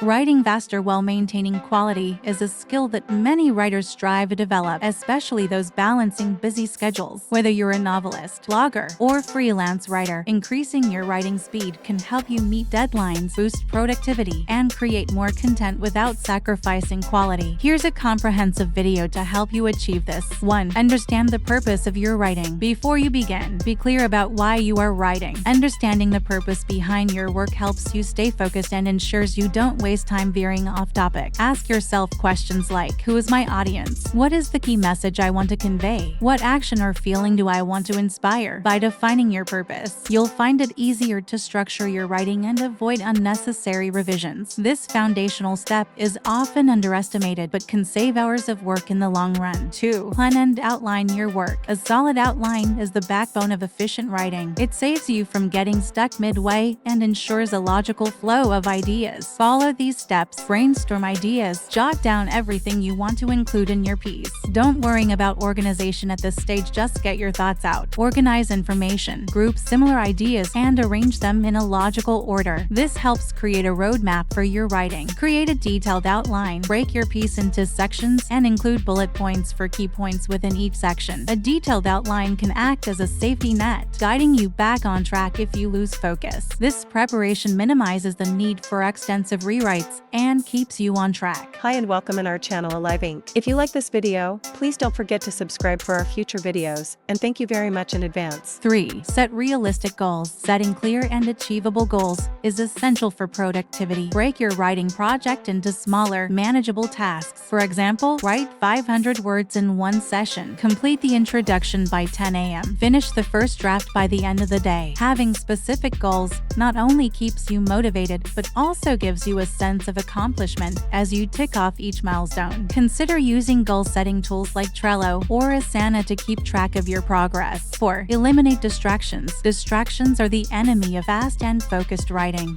Writing faster while maintaining quality is a skill that many writers strive to develop, especially those balancing busy schedules. Whether you're a novelist, blogger, or freelance writer, increasing your writing speed can help you meet deadlines, boost productivity, and create more content without sacrificing quality. Here's a comprehensive video to help you achieve this. 1. Understand the purpose of your writing. Before you begin, be clear about why you are writing. Understanding the purpose behind your work helps you stay focused and ensures you don't waste time veering off topic. Ask yourself questions like, who is my audience? What is the key message I want to convey? What action or feeling do I want to inspire? By defining your purpose, you'll find it easier to structure your writing and avoid unnecessary revisions. This foundational step is often underestimated but can save hours of work in the long run. 2. Plan and outline your work. A solid outline is the backbone of efficient writing. It saves you from getting stuck midway and ensures a logical flow of ideas. Follow these steps, brainstorm ideas, jot down everything you want to include in your piece. Don't worry about organization at this stage, just get your thoughts out. Organize information, group similar ideas, and arrange them in a logical order. This helps create a roadmap for your writing. Create a detailed outline, break your piece into sections, and include bullet points for key points within each section. A detailed outline can act as a safety net, guiding you back on track if you lose focus. This preparation minimizes the need for extensive rewrites and keeps you on track. Hi and welcome in our channel Alive Inc. If you like this video, please don't forget to subscribe for our future videos, and thank you very much in advance. 3. Set realistic goals. Setting clear and achievable goals is essential for productivity. Break your writing project into smaller, manageable tasks. For example, write 500 words in one session. Complete the introduction by 10 a.m. Finish the first draft by the end of the day. Having specific goals not only keeps you motivated, but also gives you a sense of accomplishment as you tick off each milestone. Consider using goal-setting tools like Trello or Asana to keep track of your progress. 4. Eliminate distractions. Distractions are the enemy of fast and focused writing.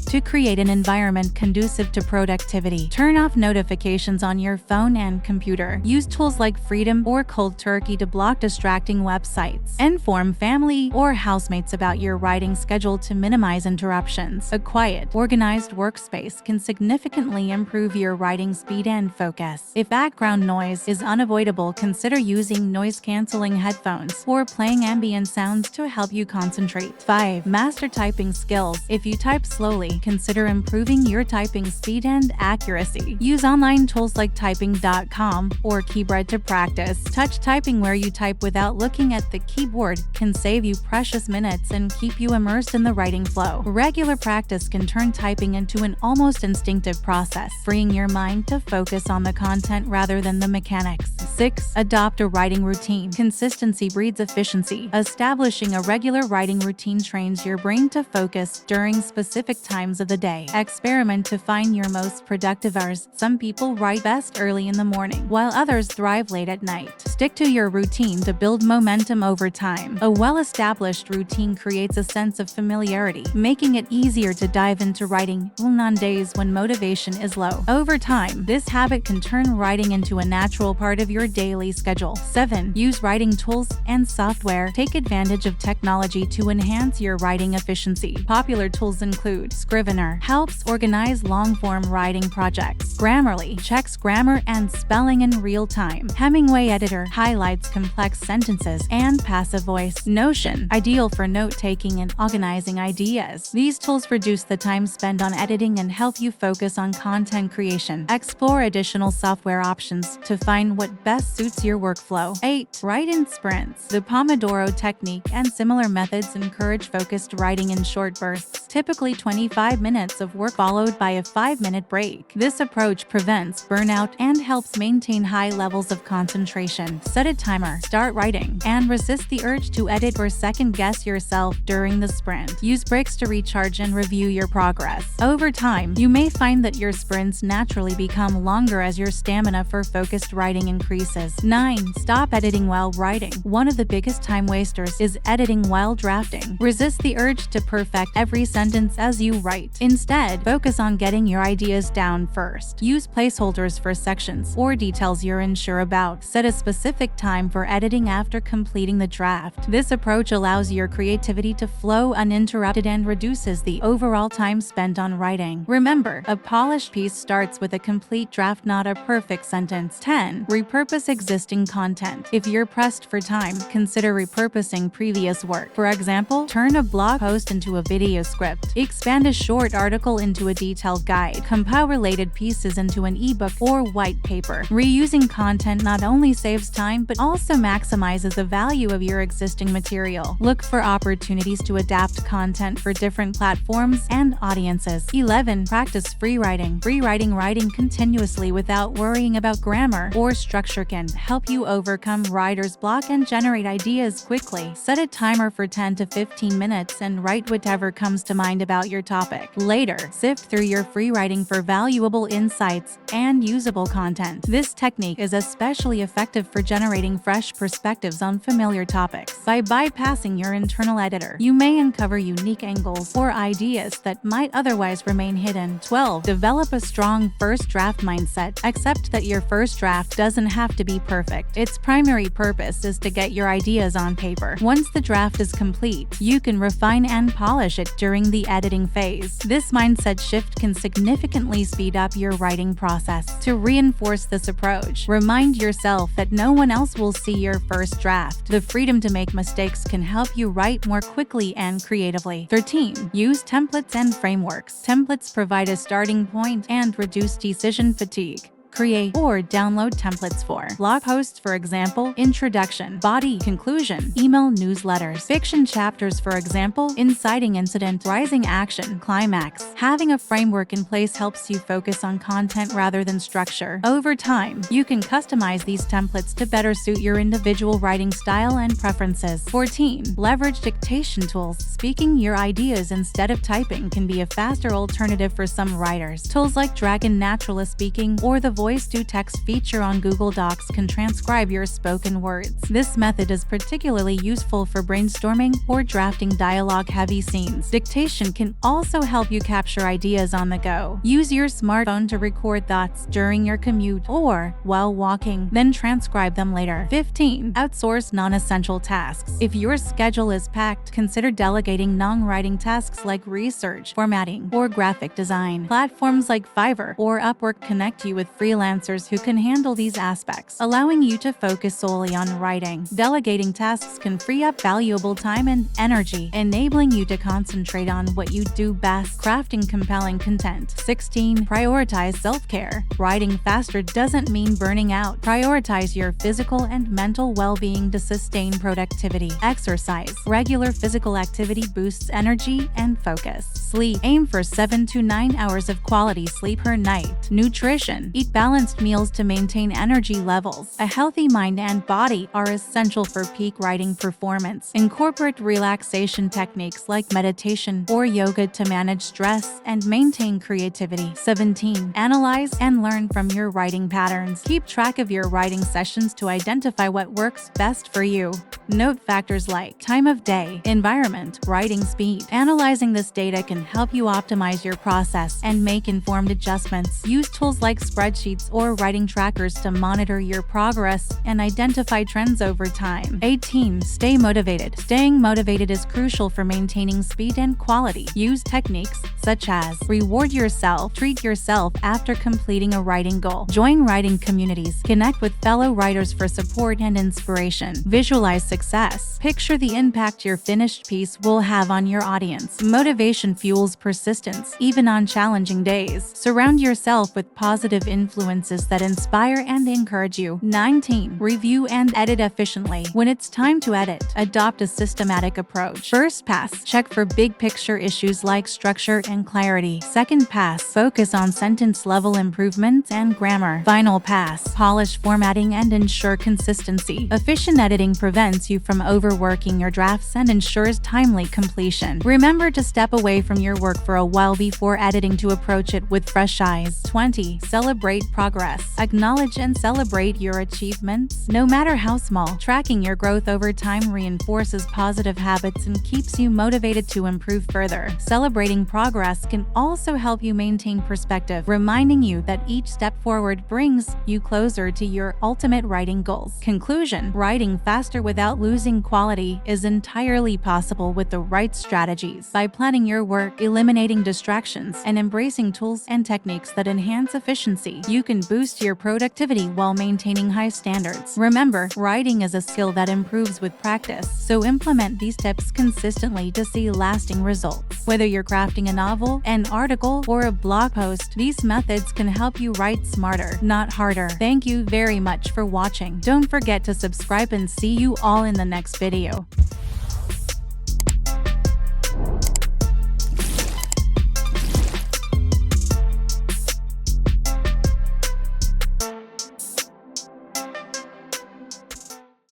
To create an environment conducive to productivity, turn off notifications on your phone and computer. Use tools like Freedom or Cold Turkey to block distracting websites. Inform family or housemates about your writing schedule to minimize interruptions. A quiet, organized workspace can significantly improve your writing speed and focus. If background noise is unavoidable, consider using noise-canceling headphones or playing ambient sounds to help you concentrate. 5. Master typing skills. If you type slowly, consider improving your typing speed and accuracy. Use online tools like typing.com or Keyboard to practice. Touch typing where you type without looking at the keyboard can save you precious minutes and keep you immersed in the writing flow. Regular practice can turn typing into an almost instinctive process, freeing your mind to focus on the content rather than the mechanics. 6. Adopt a writing routine. Consistency breeds efficiency. Establishing a regular writing routine trains your brain to focus during specific times of the day. Experiment to find your most productive hours. Some people write best early in the morning, while others thrive late at night. Stick to your routine to build momentum over time. A well-established routine creates a sense of familiarity, making it easier to dive into writing even on days when motivation is low. Over time, this habit can turn writing into a natural part of your daily schedule. 7. Use writing tools and software. Take advantage of technology to enhance your writing efficiency. Popular tools include Scrivener, helps organize long-form writing projects. Grammarly checks grammar and spelling in real time. Hemingway Editor highlights complex sentences and passive voice. Notion, ideal for note-taking and organizing ideas. These tools reduce the time spent on editing and help you focus on content creation. Explore additional software options to find what best suits your workflow. 8. Write in sprints. The Pomodoro technique and similar methods encourage focused writing in short bursts, typically 25 minutes of work followed by a 5-minute break. This approach prevents burnout and helps maintain high levels of concentration. Set a timer, start writing, and resist the urge to edit or second-guess yourself during the sprint. Use breaks to recharge and review your progress. Over time, you may find that your sprints naturally become longer as your stamina for focused writing increases. pieces. 9. Stop editing while writing. One of the biggest time wasters is editing while drafting. Resist the urge to perfect every sentence as you write. Instead, focus on getting your ideas down first. Use placeholders for sections or details you're unsure about. Set a specific time for editing after completing the draft. This approach allows your creativity to flow uninterrupted and reduces the overall time spent on writing. Remember, a polished piece starts with a complete draft, not a perfect sentence. 10. Repurpose existing content. If you're pressed for time, consider repurposing previous work. For example, turn a blog post into a video script. Expand a short article into a detailed guide. Compile related pieces into an ebook or white paper. Reusing content not only saves time but also maximizes the value of your existing material. Look for opportunities to adapt content for different platforms and audiences. 11. Practice free writing. Free writing continuously without worrying about grammar or structure can help you overcome writer's block and generate ideas quickly. Set a timer for 10 to 15 minutes and write whatever comes to mind about your topic. Later, sift through your free writing for valuable insights and usable content. This technique is especially effective for generating fresh perspectives on familiar topics. By bypassing your internal editor, you may uncover unique angles or ideas that might otherwise remain hidden. 12. Develop a strong first draft mindset. Accept that your first draft doesn't have to be perfect. Its primary purpose is to get your ideas on paper. Once the draft is complete, you can refine and polish it during the editing phase. This mindset shift can significantly speed up your writing process. To reinforce this approach, remind yourself that no one else will see your first draft. The freedom to make mistakes can help you write more quickly and creatively. 13. Use templates and frameworks. Templates provide a starting point and reduce decision fatigue. Create or download templates for blog posts, for example, introduction, body, conclusion, email newsletters, fiction chapters, for example, inciting incident, rising action, climax. Having a framework in place helps you focus on content rather than structure. Over time, you can customize these templates to better suit your individual writing style and preferences. 14. Leverage dictation tools. Speaking your ideas instead of typing can be a faster alternative for some writers. Tools like Dragon Naturalist Speaking or the voice-to-text feature on Google Docs can transcribe your spoken words. This method is particularly useful for brainstorming or drafting dialogue-heavy scenes. Dictation can also help you capture ideas on the go. Use your smartphone to record thoughts during your commute or while walking, then transcribe them later. 15. Outsource non-essential tasks. If your schedule is packed, consider delegating non-writing tasks like research, formatting, or graphic design. Platforms like Fiverr or Upwork connect you with freelancers who can handle these aspects, allowing you to focus solely on writing. Delegating tasks can free up valuable time and energy, enabling you to concentrate on what you do best, crafting compelling content. 16. Prioritize self-care. Writing faster doesn't mean burning out. Prioritize your physical and mental well-being to sustain productivity. Exercise. Regular physical activity boosts energy and focus. Sleep. Aim for 7 to 9 hours of quality sleep per night. Nutrition. Eat balanced meals to maintain energy levels. A healthy mind and body are essential for peak writing performance. Incorporate relaxation techniques like meditation or yoga to manage stress and maintain creativity. 17. Analyze and learn from your writing patterns. Keep track of your writing sessions to identify what works best for you. Note factors like time of day, environment, writing speed. Analyzing this data can help you optimize your process and make informed adjustments. Use tools like spreadsheets or writing trackers to monitor your progress and identify trends over time. 18. Stay motivated. Staying motivated is crucial for maintaining speed and quality. Use techniques such as reward yourself, treat yourself after completing a writing goal. Join writing communities. Connect with fellow writers for support and inspiration. Visualize success. Picture the impact your finished piece will have on your audience. Motivation fuels persistence, even on challenging days. Surround yourself with positive influences that inspire and encourage you. 19. Review and edit efficiently. When it's time to edit, adopt a systematic approach. First pass, check for big picture issues like structure and clarity. Second pass, focus on sentence level improvements and grammar. Final pass, polish formatting and ensure consistency. Efficient editing prevents you from overworking your drafts and ensures timely completion. Remember to step away from your work for a while before editing to approach it with fresh eyes. 20. Celebrate progress. Acknowledge and celebrate your achievements, no matter how small. Tracking your growth over time reinforces positive habits and keeps you motivated to improve further. Celebrating progress can also help you maintain perspective, reminding you that each step forward brings you closer to your ultimate writing goals. Conclusion: writing faster without losing quality is entirely possible with the right strategies. By planning your work, eliminating distractions, and embracing tools and techniques that enhance efficiency, you can boost your productivity while maintaining high standards. Remember, writing is a skill that improves with practice, so implement these tips consistently to see lasting results. Whether you're crafting a novel, an article, or a blog post, these methods can help you write smarter, not harder. Thank you very much for watching. Don't forget to subscribe and see you all in the next video.